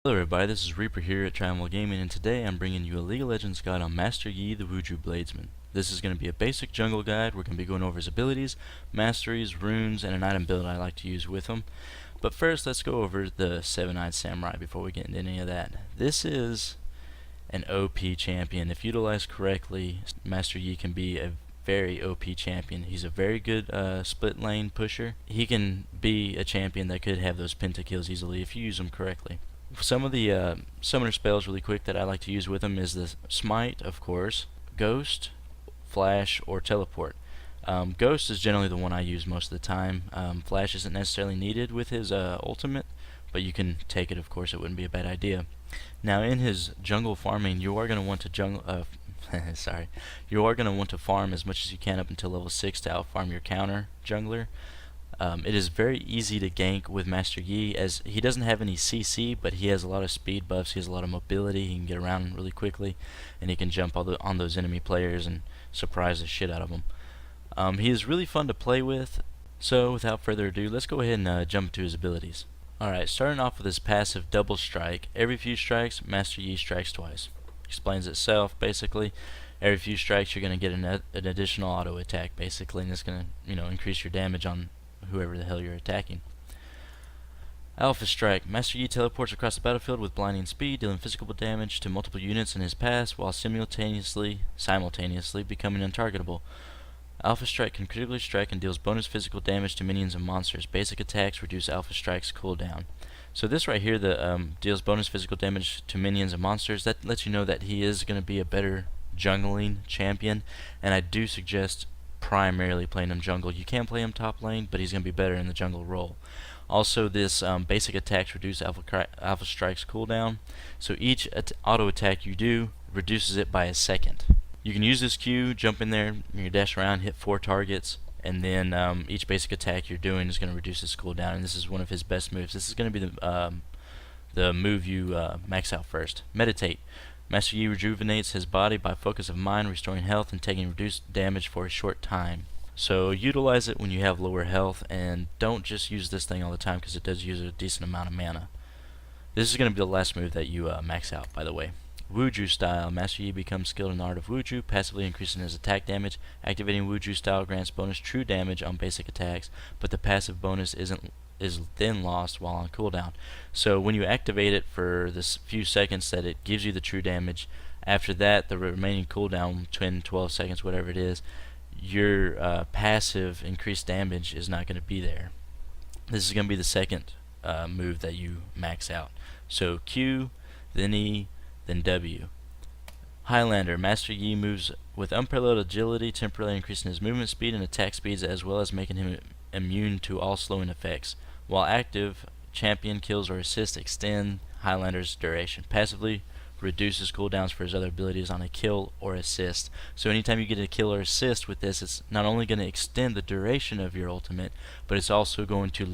Hello everybody, this is Reaper here at Triangle Gaming, and today I'm bringing you a League of Legends guide on Master Yi the Wuju Bladesman. This is going to be a basic jungle guide. We're going to be going over his abilities, masteries, runes, and an item build I like to use with him. But first, let's go over the Seven-Eyed Samurai before we get into any of that. This is an OP champion. If utilized correctly, Master Yi can be a very OP champion. He's a very good split lane pusher. He can be a champion that could have those pentakills easily if you use him correctly. Some of the summoner spells really quick that I like to use with him is the Smite, of course, Ghost, Flash, or Teleport. Ghost is generally the one I use most of the time. Flash isn't necessarily needed with his ultimate, but you can take it, of course. It wouldn't be a bad idea. Now, in his jungle farming, you are going to want to you are going to want to farm as much as you can up until level 6 to outfarm your counter jungler. It is very easy to gank with Master Yi, as he doesn't have any CC, but he has a lot of speed buffs, he has a lot of mobility, he can get around really quickly, and he can jump on those enemy players and surprise the shit out of them. He is really fun to play with, so without further ado, let's go ahead and jump to his abilities. Alright, starting off with his passive Double Strike. Every few strikes, Master Yi strikes twice. Explains itself, basically. Every few strikes you're going to get an additional auto attack, basically, and it's going to increase your damage on whoever the hell you're attacking. Alpha Strike. Master Yi teleports across the battlefield with blinding speed, dealing physical damage to multiple units in his pass while simultaneously becoming untargetable. Alpha Strike can critically strike and deals bonus physical damage to minions and monsters. Basic attacks reduce Alpha Strike's cooldown. So this right here that deals bonus physical damage to minions and monsters, that lets you know that he is going to be a better jungling champion, and I do suggest primarily playing him jungle. You can play him top lane, but he's going to be better in the jungle role. Also, this basic attacks reduce Alpha Strike's cooldown, so each auto attack you do reduces it by a second. You can use this Q, jump in there, you dash around, hit 4 targets, and then each basic attack you're doing is going to reduce his cooldown, and this is one of his best moves. This is going to be the move you max out first. Meditate. Master Yi rejuvenates his body by focus of mind, restoring health and taking reduced damage for a short time. So utilize it when you have lower health, and don't just use this thing all the time because it does use a decent amount of mana. This is going to be the last move that you max out, by the way. Wuju style. Master Yi becomes skilled in the art of Wuju, passively increasing his attack damage. Activating Wuju style grants bonus true damage on basic attacks, but the passive bonus is then lost while on cooldown. So when you activate it for this few seconds that it gives you the true damage, after that the remaining cooldown, 10, 12 seconds, whatever it is, your passive increased damage is not going to be there. This is going to be the second move that you max out. So Q, then E, then W. Highlander. Master Yi moves with unparalleled agility, temporarily increasing his movement speed and attack speeds, as well as making him immune to all slowing effects. While active, champion kills or assists extend Highlander's duration. Passively reduces cooldowns for his other abilities on a kill or assist. So anytime you get a kill or assist with this, it's not only going to extend the duration of your ultimate, but it's also going to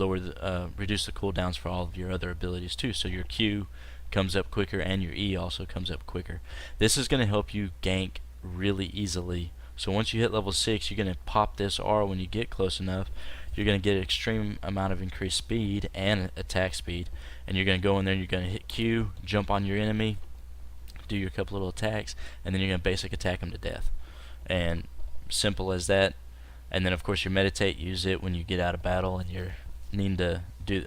reduce the cooldowns for all of your other abilities too. So your Q comes up quicker and your E also comes up quicker. This is going to help you gank really easily. So once you hit level 6, you're going to pop this R when you get close enough. You're going to get an extreme amount of increased speed and attack speed, and you're going to go in there and you're going to hit Q, jump on your enemy, do your couple little attacks, and then you're going to basic attack them to death. And simple as that. And then of course your meditate, use it when you get out of battle and you're needing to do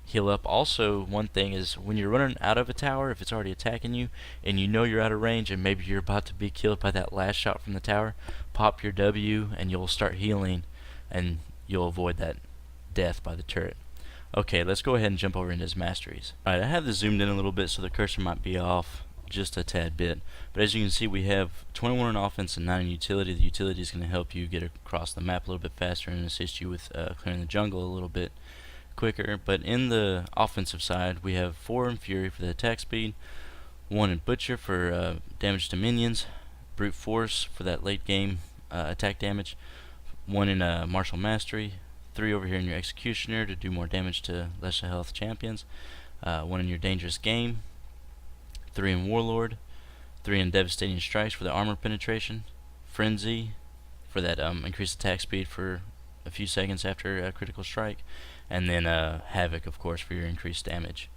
heal up. Also, one thing is when you're running out of a tower, if it's already attacking you and you know you're out of range and maybe you're about to be killed by that last shot from the tower, pop your W and you'll start healing and you'll avoid that death by the turret. Okay, let's go ahead and jump over into his masteries. Alright, I have this zoomed in a little bit so the cursor might be off just a tad bit, but as you can see we have 21 in offense and 9 in utility. The utility is going to help you get across the map a little bit faster and assist you with clearing the jungle a little bit quicker. But in the offensive side, we have 4 in Fury for the attack speed, 1 in Butcher for damage to minions, Brute Force for that late game attack damage, 1 in Martial Mastery, 3 over here in your Executioner to do more damage to lesser health champions, 1 in your Dangerous Game, 3 in Warlord, 3 in Devastating Strikes for the armor penetration, Frenzy for that increased attack speed for a few seconds after a critical strike, and then Havoc, of course, for your increased damage.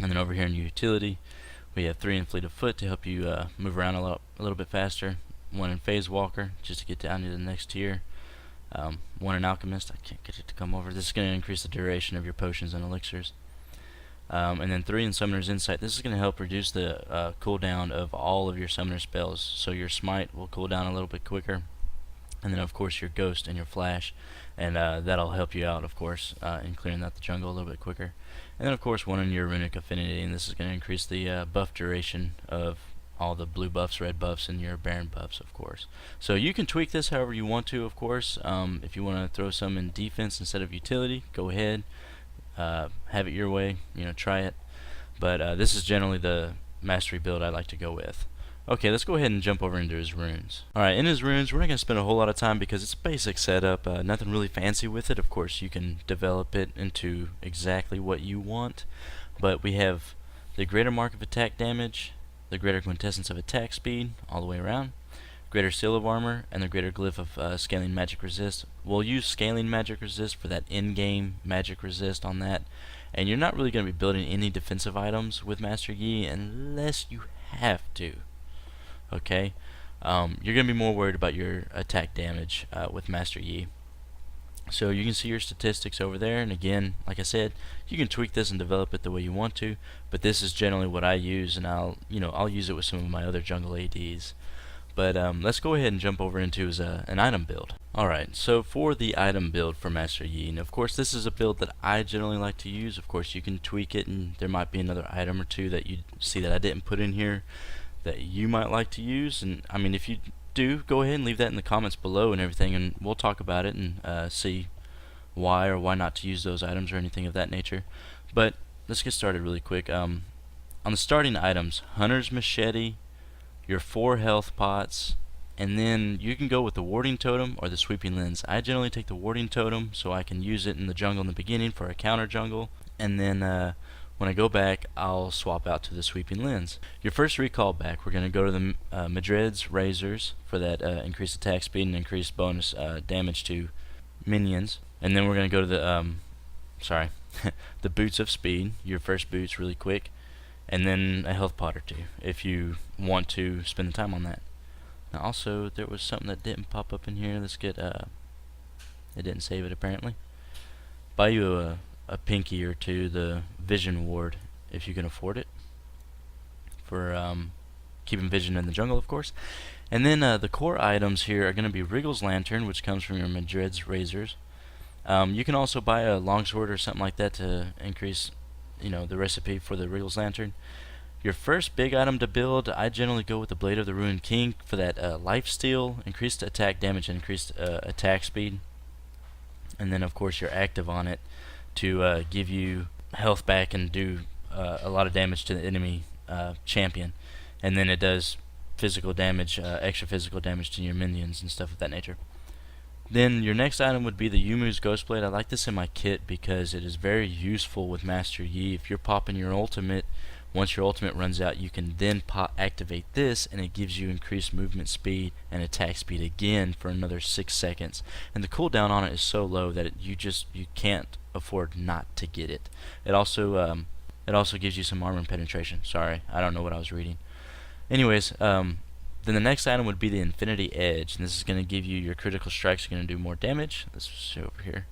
And then over here in utility, we have 3 in fleet of foot to help you move around a little bit faster. 1 in phase walker just to get down to the next tier. 1 in alchemist, I can't get it to come over. This is going to increase the duration of your potions and elixirs. And then 3 in summoner's insight. This is going to help reduce the cooldown of all of your summoner spells. So your smite will cool down a little bit quicker. And then of course your ghost and your flash, and that'll help you out of course in clearing out the jungle a little bit quicker. And then of course 1 in your runic affinity, and this is going to increase the buff duration of all the blue buffs, red buffs, and your baron buffs of course. So you can tweak this however you want to of course. If you want to throw some in defense instead of utility, go ahead, have it your way, try it. But this is generally the mastery build I like to go with. Okay, let's go ahead and jump over into his runes. Alright, in his runes, we're not going to spend a whole lot of time because it's a basic setup, nothing really fancy with it. Of course, you can develop it into exactly what you want. But we have the greater mark of attack damage, the greater quintessence of attack speed, all the way around, greater seal of armor, and the greater glyph of scaling magic resist. We'll use scaling magic resist for that in-game magic resist on that. And you're not really going to be building any defensive items with Master Yi unless you have to. Okay, you're going to be more worried about your attack damage with Master Yi. So you can see your statistics over there, and again, like I said, you can tweak this and develop it the way you want to, but this is generally what I use, and I'll use it with some of my other jungle ADs. But let's go ahead and jump over into his, an item build. Alright, so for the item build for Master Yi, and of course this is a build that I generally like to use. Of course you can tweak it, and there might be another item or two that you see that I didn't put in here that you might like to use, and I mean if you do, go ahead and leave that in the comments below and everything, and we'll talk about it and see why or why not to use those items or anything of that nature. But let's get started really quick. On the starting items, Hunter's Machete, your 4 health pots, and then you can go with the Warding Totem or the Sweeping Lens. I generally take the Warding Totem so I can use it in the jungle in the beginning for a counter jungle, and then when I go back, I'll swap out to the Sweeping Lens. Your first recall back, we're going to go to the Madred's Razors for that increased attack speed and increased bonus damage to minions. And then we're going to go to the, the Boots of Speed, your first boots really quick. And then a health pot or 2, if you want to spend the time on that. Now also, there was something that didn't pop up in here. Let's get, it didn't save it apparently. Buy you a pinky or 2, the vision ward, if you can afford it, for keeping vision in the jungle of course. And then the core items here are going to be Wriggle's Lantern, which comes from your Madred's Razors. You can also buy a longsword or something like that to increase the recipe for the Wriggle's Lantern. Your first big item to build, I generally go with the Blade of the Ruined King for that lifesteal, increased attack damage, and increased attack speed. And then of course your active on it to give you health back and do a lot of damage to the enemy champion. And then it does physical damage, extra physical damage to your minions and stuff of that nature. Then your next item would be the Yumu's Ghostblade. I like this in my kit because it is very useful with Master Yi. If you're popping your ultimate, once your ultimate runs out, you can then activate this, and it gives you increased movement speed and attack speed again for another 6 seconds. And the cooldown on it is so low that you can't afford not to get it. It also gives you some armor penetration. Sorry, I don't know what I was reading. Anyways, then the next item would be the Infinity Edge, and this is going to give you your critical strikes are going to do more damage. Let's see over here.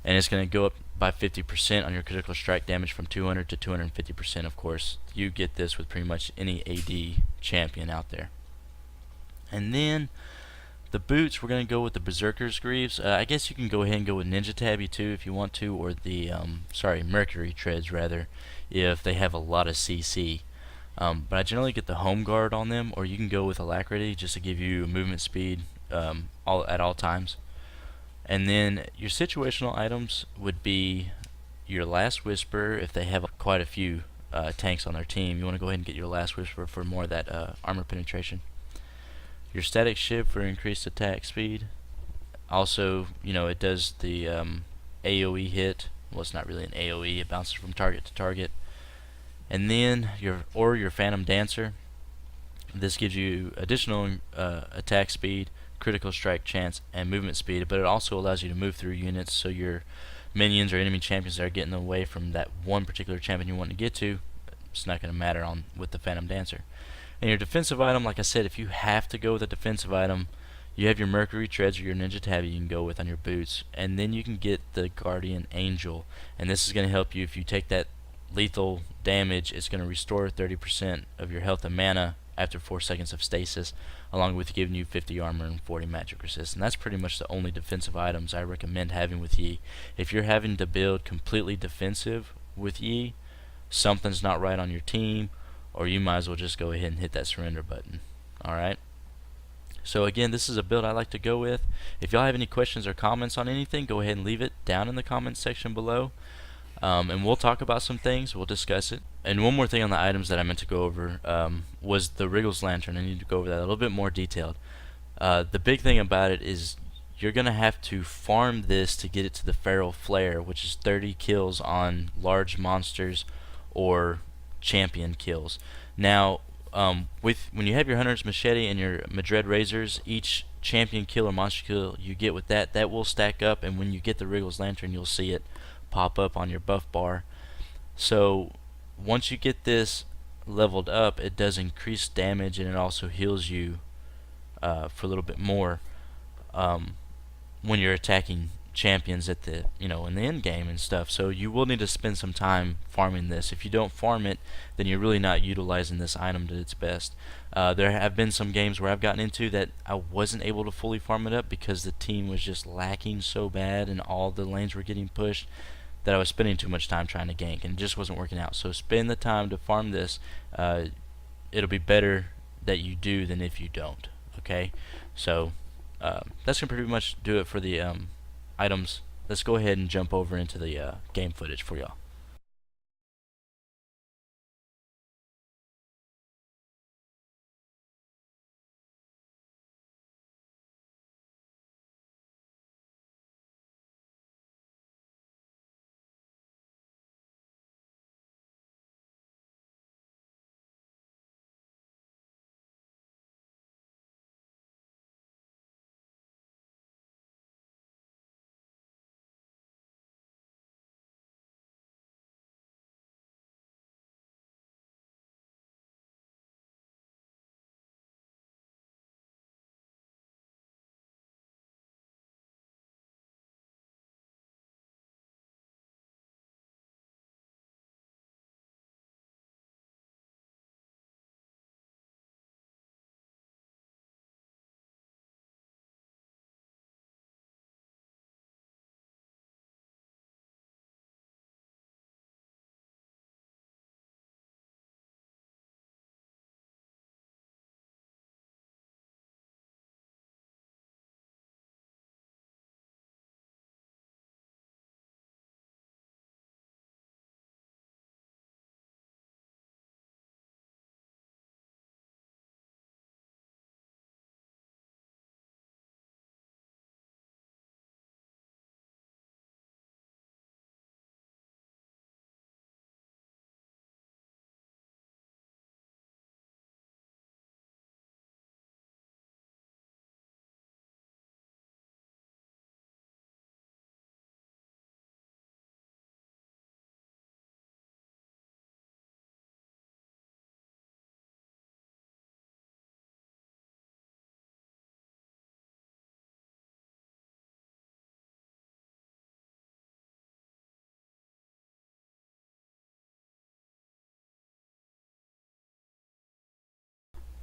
And it's going to go up by 50% on your critical strike damage from 200 to 250%. Of course, you get this with pretty much any AD champion out there. And then the boots, we're going to go with the Berserker's Greaves. I guess you can go ahead and go with Ninja Tabby too if you want to, or the Mercury Treads rather, if they have a lot of CC. But I generally get the Home Guard on them, or you can go with Alacrity just to give you movement speed at all times. And then your situational items would be your Last Whisper if they have quite a few tanks on their team. You want to go ahead and get your Last Whisper for more of that armor penetration. Your Static Shiv for increased attack speed. Also, it does the AoE hit. Well, it's not really an AoE, it bounces from target to target. And then your Phantom Dancer. This gives you additional attack speed, critical strike chance, and movement speed, but it also allows you to move through units, so your minions or enemy champions that are getting away from that one particular champion you want to get to, it's not going to matter on with the Phantom Dancer. And your defensive item, like I said, if you have to go with a defensive item, you have your Mercury Treads or your Ninja Tabby you can go with on your boots, and then you can get the Guardian Angel, and this is going to help you if you take that lethal damage. It's going to restore 30% of your health and mana after 4 seconds of stasis, along with giving you 50 armor and 40 magic resist. And that's pretty much the only defensive items I recommend having with Yi. If you're having to build completely defensive with Yi, something's not right on your team, or you might as well just go ahead and hit that surrender button. Alright? So again, this is a build I like to go with. If y'all have any questions or comments on anything, go ahead and leave it down in the comments section below. And we'll talk about some things, we'll discuss it. And one more thing on the items that I meant to go over was the Wriggles Lantern. I need to go over that a little bit more detailed. The big thing about it is you're going to have to farm this to get it to the Feral Flare, which is 30 kills on large monsters or champion kills. Now, when you have your Hunter's Machete and your Madred Razors, each champion kill or monster kill you get with that will stack up, and when you get the Wriggles Lantern, you'll see it pop up on your buff bar. So once you get this leveled up, it does increase damage, and it also heals you for a little bit more when you're attacking champions at the in the end game and stuff. So you will need to spend some time farming this. If you don't farm it, then you're really not utilizing this item to its best. There have been some games where I've gotten into that I wasn't able to fully farm it up because the team was just lacking so bad and all the lanes were getting pushed that I was spending too much time trying to gank, and it just wasn't working out. So spend the time to farm this. It'll be better that you do than if you don't. Okay, so that's gonna pretty much do it for the items. Let's go ahead and jump over into the game footage for y'all.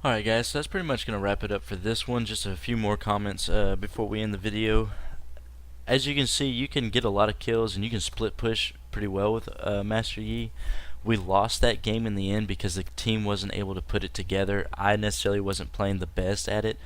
Alright guys, so that's pretty much going to wrap it up for this one. Just a few more comments before we end the video. As you can see, you can get a lot of kills and you can split push pretty well with Master Yi. We lost that game in the end because the team wasn't able to put it together. I necessarily wasn't playing the best at it,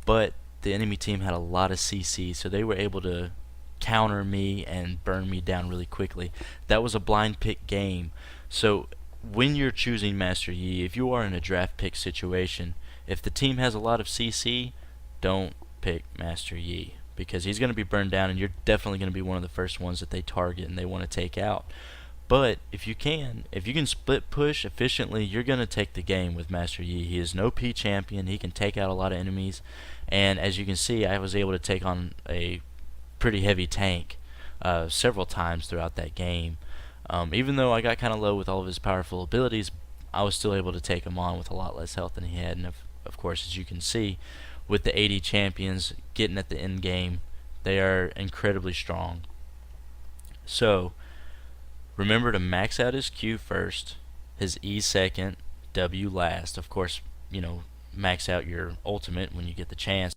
but the enemy team had a lot of CC, so they were able to counter me and burn me down really quickly. That was a blind pick game. So when you're choosing Master Yi, if you are in a draft pick situation, if the team has a lot of CC, don't pick Master Yi, because he's going to be burned down and you're definitely going to be one of the first ones that they target and they want to take out. But if you can split push efficiently, you're going to take the game with Master Yi. He is an OP champion. He can take out a lot of enemies, and as you can see, I was able to take on a pretty heavy tank several times throughout that game. Even though I got kind of low with all of his powerful abilities, I was still able to take him on with a lot less health than he had. And of course, as you can see, with the 80 champions getting at the end game, they are incredibly strong. So remember to max out his Q first, his E second, W last. Of course, max out your ultimate when you get the chance.